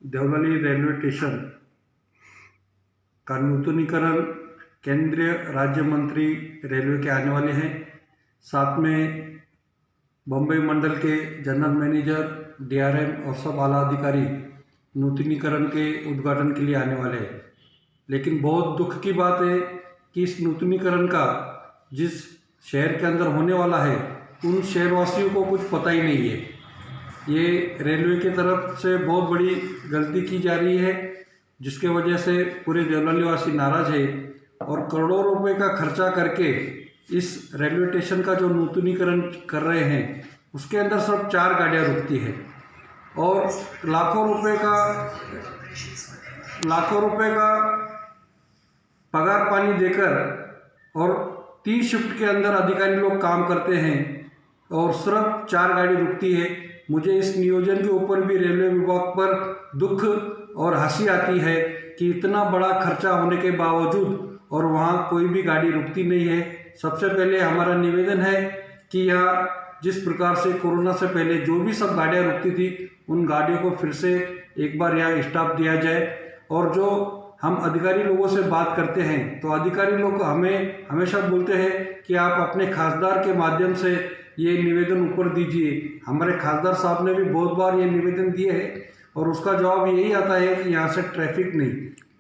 Deolali railway station का नूतनीकरण केंद्रीय राज्य मंत्री रेलवे के आने वाले हैं। साथ में बम्बई मंडल के जनरल मैनेजर, DRM और सब आला अधिकारी नूतनीकरण के उद्घाटन के लिए आने वाले हैं। लेकिन बहुत दुख की बात है कि इस नूतनीकरण का जिस शहर के अंदर होने वाला है उन शहरवासियों को कुछ पता ही नहीं है। ये रेलवे की तरफ से बहुत बड़ी गलती की जा रही है, जिसके वजह से पूरे देवलाली वासी नाराज है और करोड़ों रुपए का खर्चा करके इस रेलवे स्टेशन का जो नूतनीकरण कर रहे हैं उसके अंदर सिर्फ 4 गाड़ियाँ रुकती है और लाखों रुपए का पगार पानी देकर और 3 शिफ्ट के अंदर अधिकारी लोग काम करते हैं और सिर्फ 4 गाड़ी रुकती है। मुझे इस नियोजन के ऊपर भी रेलवे विभाग पर दुख और हंसी आती है कि इतना बड़ा खर्चा होने के बावजूद और वहाँ कोई भी गाड़ी रुकती नहीं है। सबसे पहले हमारा निवेदन है कि यहाँ जिस प्रकार से कोरोना से पहले जो भी सब गाड़ियाँ रुकती थी उन गाड़ियों को फिर से एक बार यहाँ स्टॉप दिया जाए। और जो हम अधिकारी लोगों से बात करते हैं तो अधिकारी लोग हमें हमेशा बोलते हैं कि आप अपने खासदार के माध्यम से ये निवेदन ऊपर दीजिए। हमारे खासदार साहब ने भी बहुत बार ये निवेदन दिए है और उसका जवाब यही आता है कि यहाँ से ट्रैफिक नहीं।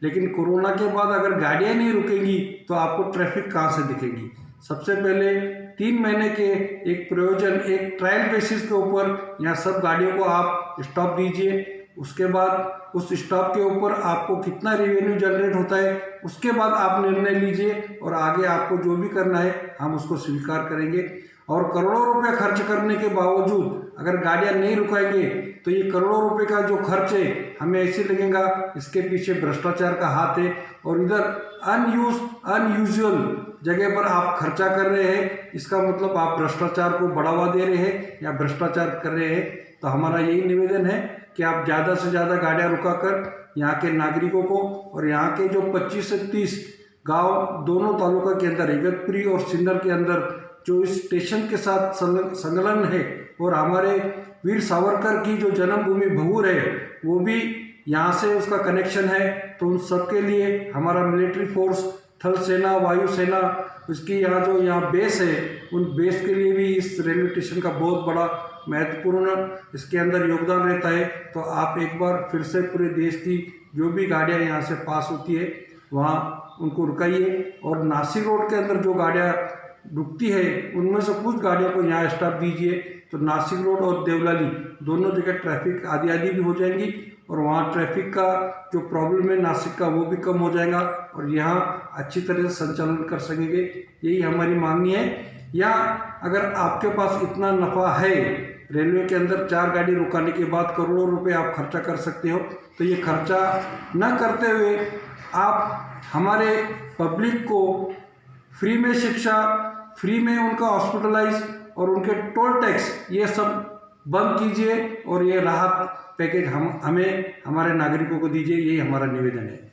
लेकिन कोरोना के बाद अगर गाड़ियाँ नहीं रुकेंगी तो आपको ट्रैफिक कहाँ से दिखेगी। सबसे पहले 3 महीने के एक प्रयोजन, एक ट्रायल बेसिस के ऊपर यहाँ सब गाड़ियों को आप स्टॉप दीजिए। उसके बाद उस स्टॉप के ऊपर आपको कितना रेवेन्यू जनरेट होता है उसके बाद आप निर्णय लीजिए और आगे आपको जो भी करना है हम उसको स्वीकार करेंगे। और करोड़ों रुपए खर्च करने के बावजूद अगर गाड़ियाँ नहीं रुकाएंगे तो ये करोड़ों रुपए का जो खर्च है हमें ऐसे लगेगा इसके पीछे भ्रष्टाचार का हाथ है। और इधर अनयूजुअल जगह पर आप खर्चा कर रहे हैं, इसका मतलब आप भ्रष्टाचार को बढ़ावा दे रहे हैं या भ्रष्टाचार कर रहे हैं। तो हमारा यही निवेदन है कि आप ज़्यादा से ज़्यादा गाड़ियाँ रुकाकर यहाँ के नागरिकों को और यहाँ के जो 25 से 30 गांव दोनों तालुका के अंदर, इगतपुरी और सिन्नर के अंदर जो इस स्टेशन के साथ संलग्न है और हमारे वीर सावरकर की जो जन्मभूमि भभूर है वो भी यहाँ से उसका कनेक्शन है। तो उन सबके लिए हमारा मिलिट्री फोर्स, थल सेना, वायु सेना, उसकी यहाँ बेस है, उन बेस के लिए भी इस रेलवे स्टेशन का बहुत बड़ा महत्वपूर्ण इसके अंदर योगदान रहता है। तो आप एक बार फिर से पूरे देश की जो भी गाड़ियाँ यहाँ से पास होती है वहाँ उनको रुकाइए और नासिक रोड के अंदर जो गाड़ियाँ रुकती है उनमें से कुछ गाड़ियों को यहाँ स्टॉप दीजिए। तो नासिक रोड और देवलाली दोनों जगह ट्रैफिक आदि भी हो जाएंगी और वहाँ ट्रैफिक का जो प्रॉब्लम है नासिक का वो भी कम हो जाएगा और यहाँ अच्छी तरह से संचालन कर सकेंगे। यही हमारी मांगनी है। या अगर आपके पास इतना नफ़ा है, रेलवे के अंदर 4 गाड़ी रुकाने के बाद करोड़ों रुपए आप खर्चा कर सकते हो, तो ये खर्चा न करते हुए आप हमारे पब्लिक को फ्री में शिक्षा, फ्री में उनका हॉस्पिटलाइज और उनके टोल टैक्स ये सब बंद कीजिए और ये राहत पैकेज हमें हमारे नागरिकों को दीजिए। यही हमारा निवेदन है।